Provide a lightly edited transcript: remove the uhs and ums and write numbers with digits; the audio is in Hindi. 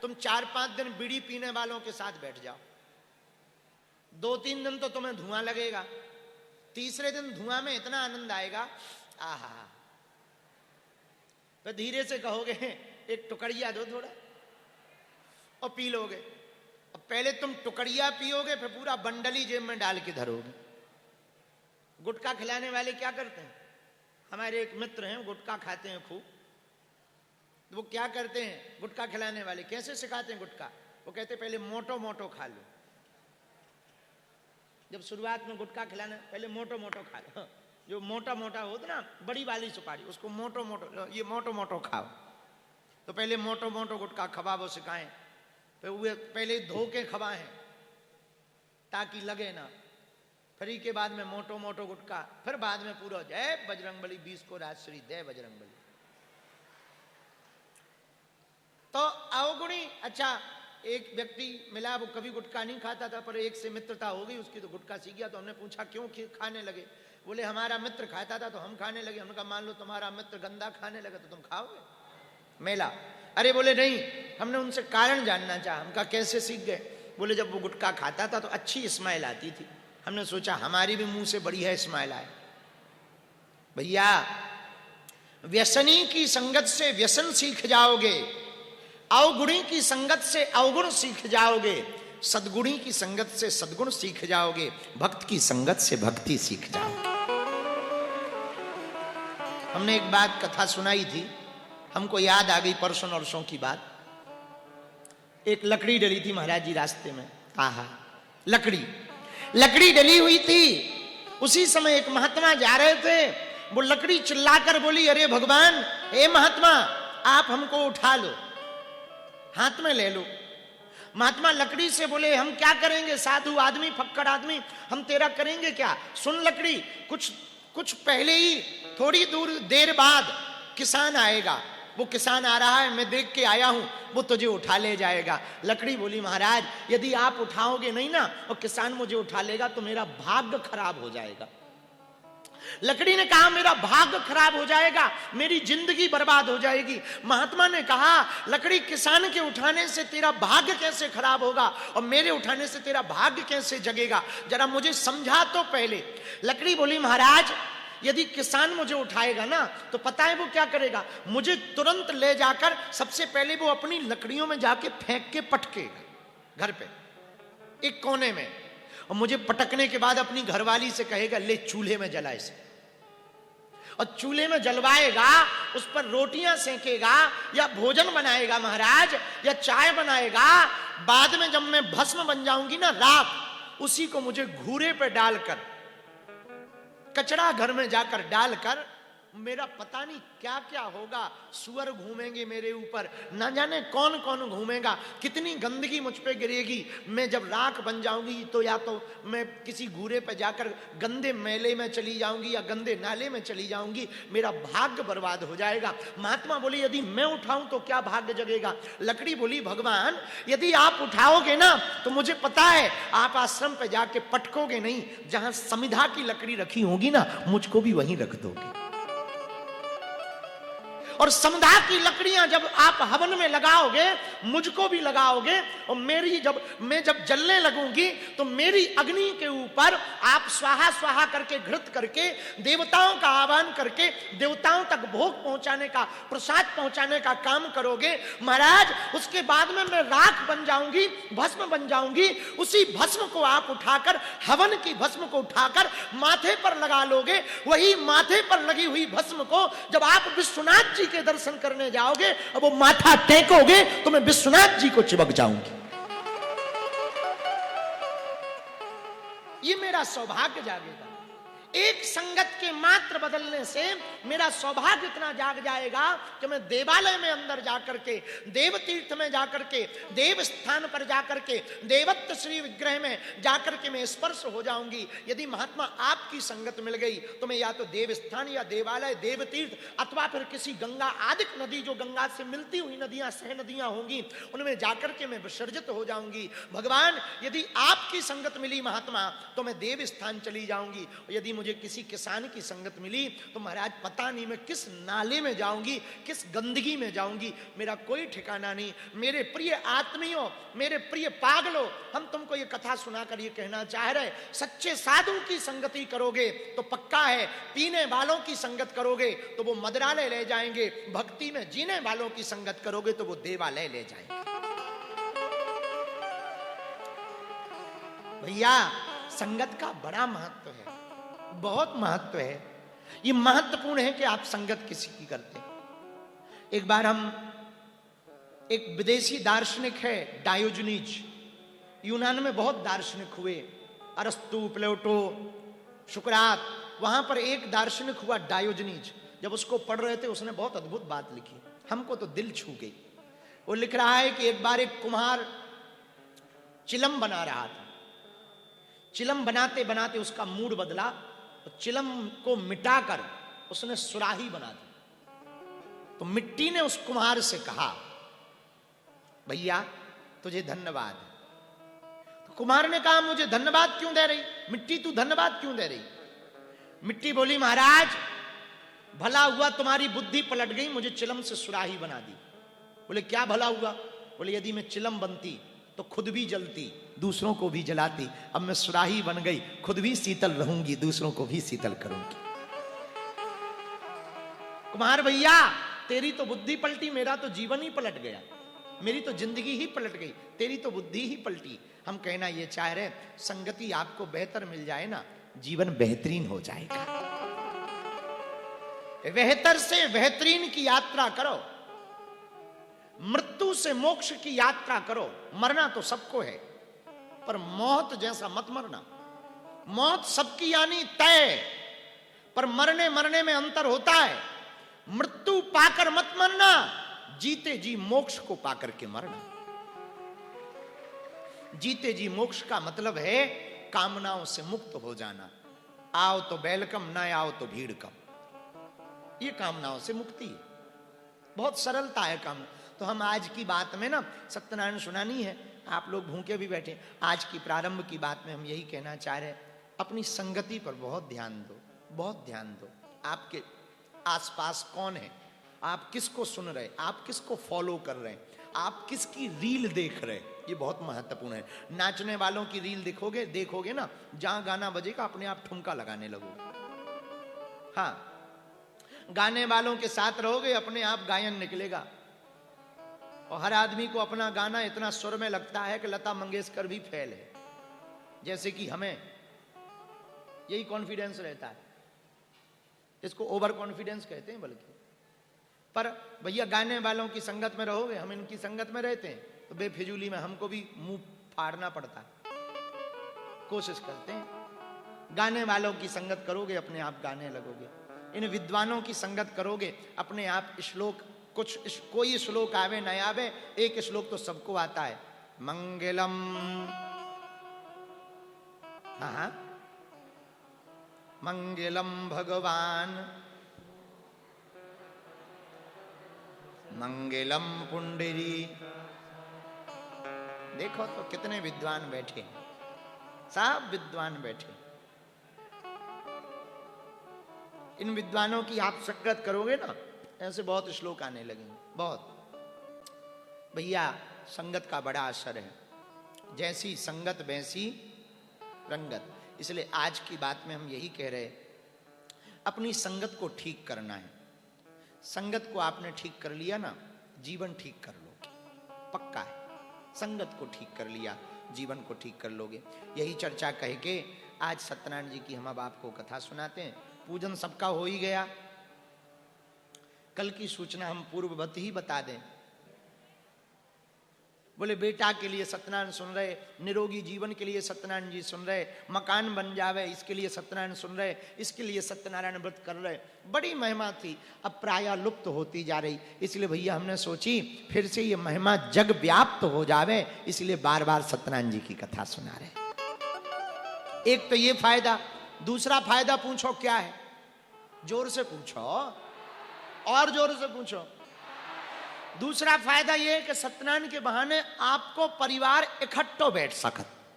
तुम 4-5 दिन बीड़ी पीने वालों के साथ बैठ जाओ, 2-3 दिन तो तुम्हें धुआं लगेगा, तीसरे दिन धुआं में इतना आनंद आएगा, आहा। तो धीरे से कहोगे एक टुकड़िया दो थोड़ा, और पी लोगे। अब पहले तुम टुकड़िया पियोगे, फिर पूरा बंडली जेब में डाल के धरोगे। गुटखा खिलाने वाले क्या करते हैं, हमारे एक मित्र हैं गुटखा खाते हैं खूब, वो क्या करते हैं गुटखा खिलाने वाले, कैसे सिखाते हैं गुटखा, वो कहते पहले मोटो मोटो खा लो। जब शुरुआत में गुटखा खिलाना, पहले मोटो मोटो खा लो, जो मोटा मोटा होता ना बड़ी वाली सुपारी, उसको मोटो मोटो, ये मोटो मोटो खाओ। तो पहले मोटो मोटो गुटखा खवाबो सिखाएं, फिर वे पहले धो के खवाएं ताकि लगे ना, फिर के बाद में मोटो मोटो गुटखा, फिर बाद में पूरा जय बजरंगबली 20 को राजश्री जय बजरंगबली। तो अवगुणी, अच्छा एक व्यक्ति मिला, वो कभी गुटखा नहीं खाता था, पर एक से मित्रता हो गई उसकी, तो गुटखा सीख गया। तो हमने पूछा क्यों खाने लगे, बोले हमारा मित्र खाता था तो हम खाने लगे। हमने कहा मान लो तुम्हारा मित्र गंदा खाने लगा तो तुम खाओगे मेला? अरे बोले नहीं, हमने उनसे कारण जानना चाहा। हम कहा कैसे सीख गए? बोले जब वो गुटखा खाता था तो अच्छी स्माइल आती थी, हमने सोचा हमारी भी मुंह से बढ़िया स्माइल आए। भैया व्यसनी की संगत से व्यसन सीख जाओगे, अवगुणी की संगत से अवगुण सीख जाओगे, सद्गुणी की संगत से सद्गुण सीख जाओगे, भक्त की संगत से भक्ति सीख जाओगे। हमने एक बात कथा सुनाई थी, हमको याद आ गई परसों नरसों की बात। एक लकड़ी डली थी महाराज जी रास्ते में, आहा लकड़ी डली हुई थी। उसी समय एक महात्मा जा रहे थे, वो लकड़ी चिल्लाकर बोली अरे भगवान, हे महात्मा आप हमको उठा लो, हाथ में ले लो। महात्मा लकड़ी से बोले हम क्या करेंगे, साधु आदमी फक्कड़ आदमी, हम तेरा करेंगे क्या? सुन लकड़ी, कुछ पहले ही थोड़ी दूर देर बाद किसान आएगा, वो किसान आ रहा है, मैं देख के आया हूं, वो तुझे उठा ले जाएगा। लकड़ी बोली महाराज यदि आप उठाओगे नहीं ना और किसान मुझे उठा लेगा तो मेरा भाग्य खराब हो जाएगा। लकड़ी ने कहा मेरा भाग्य खराब हो जाएगा, मेरी जिंदगी बर्बाद हो जाएगी। महात्मा ने कहा लकड़ी किसान के उठाने से तेरा भाग्य कैसे खराब होगा और मेरे उठाने से तेरा भाग्य कैसे जगेगा, जरा मुझे समझा तो पहले। लकड़ी बोली महाराज यदि किसान मुझे उठाएगा ना तो पता है वो क्या करेगा, मुझे तुरंत ले जाकर सबसे पहले वो अपनी लकड़ियों में जाके फेंक के पटकेगा घर पे एक कोने में, और मुझे पटकने के बाद अपनी घरवाली से कहेगा ले चूल्हे में जला इसे, और चूल्हे में जलवाएगा, उस पर रोटियां सेकेगा या भोजन बनाएगा महाराज, या चाय बनाएगा। बाद में जब मैं भस्म बन जाऊंगी ना राख, उसी को मुझे घूरे पे डालकर, कचरा घर में जाकर डालकर, मेरा पता नहीं क्या क्या होगा, सुअर घूमेंगे मेरे ऊपर, ना जाने कौन कौन घूमेगा, कितनी गंदगी मुझ पे गिरेगी। मैं जब राख बन जाऊंगी तो या तो मैं किसी घूरे पे जाकर गंदे मेले में चली जाऊंगी या गंदे नाले में चली जाऊंगी, मेरा भाग्य बर्बाद हो जाएगा। महात्मा बोली यदि मैं उठाऊं तो क्या भाग्य जगेगा? लकड़ी बोली भगवान यदि आप उठाओगे ना तो मुझे पता है आप आश्रम पे जाके पटकोगे नहीं, जहां समिधा की लकड़ी रखी होगी ना मुझको भी वहीं रख दोगे, और समिधा की लकड़ियां जब आप हवन में लगाओगे मुझको भी लगाओगे, और मैं जब जलने लगूंगी तो मेरी अग्नि के ऊपर आप स्वाहा स्वाहा करके घृत करके देवताओं का आह्वान करके देवताओं तक भोग पहुंचाने का, प्रसाद पहुंचाने का काम करोगे महाराज। उसके बाद में मैं राख बन जाऊंगी, भस्म बन जाऊंगी, उसी भस्म को आप उठाकर, हवन की भस्म को उठाकर माथे पर लगा लोगे। वही माथे पर लगी हुई भस्म को जब आप विश्वनाथ जी के दर्शन करने जाओगे और वो माथा टेकोगे तो मैं विश्वनाथ जी को चिपक जाऊंगी। ये मेरा सौभाग्य जागेगा। एक संगत के मात्र बदलने से मेरा सौभाग्य इतना जाग जाएगा कि मैं देवालय में अंदर जाकर के, देव तीर्थ में जाकर के, देव स्थान पर जाकर के, देवत्व श्री विग्रह में जाकर के मैं स्पर्श हो जाऊंगी। यदि महात्मा आपकी संगत मिल गई तो मैं या तो देव स्थान या देवालय, देव तीर्थ अथवा फिर किसी गंगा आदिक नदी, जो गंगा से मिलती हुई नदियां, सह नदियां होंगी, उनमें जाकर के मैं विसर्जित हो जाऊंगी। भगवान यदि आपकी संगत मिली महात्मा तो मैं देव स्थान चली जाऊंगी, यदि मुझे मुझे किसी किसान की संगत मिली तो महाराज पता नहीं मैं किस नाले में जाऊंगी, किस गंदगी में जाऊंगी, मेरा कोई ठिकाना नहीं। मेरे प्रिय आत्मियों, मेरे प्रिय पागलों, हम तुमको ये कथा सुनाकर ये कहना चाह रहे, सच्चे साधु की संगति करोगे तो पक्का है, पीने वालों की संगत करोगे तो वो मदरालय ले जाएंगे, भक्ति में जीने वालों की संगत करोगे तो वो देवालय ले जाएंगे। भैया संगत का बड़ा महत्व है, बहुत महत्व है। ये महत्वपूर्ण है कि आप संगत किसी की करते। एक बार हम, एक विदेशी दार्शनिक है डायोजनीज, यूनान में बहुत दार्शनिक हुए, अरस्तु, प्लेटो, सुकरात, वहां पर एक दार्शनिक हुआ डायोजनीज। जब उसको पढ़ रहे थे उसने बहुत अद्भुत बात लिखी, हमको तो दिल छू गई। वो लिख रहा है कि एक बार एक कुम्हार चिलम बना रहा था, चिलम बनाते बनाते उसका मूड बदला, चिलम को मिटाकर उसने सुराही बना दी। तो मिट्टी ने उस कुम्हार से कहा, भैया तुझे धन्यवाद। तो कुम्हार ने कहा, मुझे धन्यवाद क्यों दे रही मिट्टी, तू धन्यवाद क्यों दे रही? मिट्टी बोली, महाराज भला हुआ तुम्हारी बुद्धि पलट गई, मुझे चिलम से सुराही बना दी। बोले क्या भला हुआ? बोले यदि मैं चिलम बनती तो खुद भी जलती, दूसरों को भी जलाती। अब मैं सुराही बन गई, खुद भी शीतल रहूंगी, दूसरों को भी शीतल करूंगी। कुमार भैया तेरी तो बुद्धि पलटी, मेरा तो जीवन ही पलट गया, मेरी तो जिंदगी ही पलट गई, तेरी तो बुद्धि ही पलटी। हम कहना ये चाह रहे, संगति आपको बेहतर मिल जाए ना, जीवन बेहतरीन हो जाएगा। बेहतर से बेहतरीन की यात्रा करो, मृत्यु से मोक्ष की यात्रा करो। मरना तो सबको है, पर मौत जैसा मत मरना। मौत सबकी यानी तय, पर मरने मरने में अंतर होता है। मृत्यु पाकर मत मरना, जीते जी मोक्ष को पाकर के मरना। जीते जी मोक्ष का मतलब है कामनाओं से मुक्त हो जाना। आओ तो वेलकम, ना आओ तो भीड़ कम, ये कामनाओं से मुक्ति है। बहुत सरलता है काम। तो हम आज की बात में ना, सत्यनारायण सुनानी है, आप लोग भूखे भी बैठे, आज की प्रारंभ की बात में हम यही कहना चाह रहे, अपनी संगति पर बहुत ध्यान दो, बहुत ध्यान दो। आपके आसपास कौन है, आप किसको सुन रहे, आप किसको फॉलो कर रहे हैं, आप किसकी रील देख रहे हैं, ये बहुत महत्वपूर्ण है। नाचने वालों की रील देखोगे ना, जहां गाना बजेगा अपने आप ठुमका लगाने लगोगे। हाँ, गाने वालों के साथ रहोगे अपने आप गायन निकलेगा। और हर आदमी को अपना गाना इतना सुर में लगता है कि लता मंगेशकर भी फेल है, जैसे कि हमें यही कॉन्फिडेंस रहता है। इसको ओवर कॉन्फिडेंस कहते हैं बल्कि। पर भैया गाने वालों की संगत में रहोगे, हम इनकी संगत में रहते हैं तो बेफिजूली में हमको भी मुंह फाड़ना पड़ता है। कोशिश करते हैं, गाने वालों की संगत करोगे अपने आप गाने लगोगे। इन विद्वानों की संगत करोगे अपने आप श्लोक, कोई श्लोक आवे न आवे, एक श्लोक तो सबको आता है, मंगलम, हाँ, मंगलम भगवान, मंगलम पुंडरी। देखो तो कितने विद्वान बैठे, सब विद्वान बैठे। इन विद्वानों की आप संगत करोगे ना, ऐसे बहुत श्लोक आने लगेंगे, बहुत। भैया संगत का बड़ा असर है, जैसी संगत वैसी रंगत। इसलिए आज की बात में हम यही कह रहे, अपनी संगत को ठीक करना है। संगत को आपने ठीक कर लिया ना, जीवन ठीक कर लोगे, पक्का है। संगत को ठीक कर लिया, जीवन को ठीक कर लोगे। यही चर्चा कह के आज सत्यनारायण जी की हम अब आपको कथा सुनाते हैं। पूजन सबका हो ही गया, कल की सूचना हम पूर्ववत ही बता दें। बोले बेटा के लिए सत्यनारायण सुन रहे, निरोगी जीवन के लिए सत्यनारायण जी सुन रहे, मकान बन जावे इसके लिए सत्यनारायण सुन रहे, इसके लिए सत्यनारायण व्रत कर रहे। बड़ी महिमा थी, अब प्रायः लुप्त होती जा रही। इसलिए भैया हमने सोची फिर से ये महिमा जग व्याप्त हो जावे, इसलिए बार बार सत्यनारायण जी की कथा सुना रहे। एक तो ये फायदा, दूसरा फायदा पूछो क्या है, जोर से पूछो और जोर से पूछो। दूसरा फायदा यह है कि सत्यनारायण के बहाने आपको परिवार इकट्ठो बैठ सकत।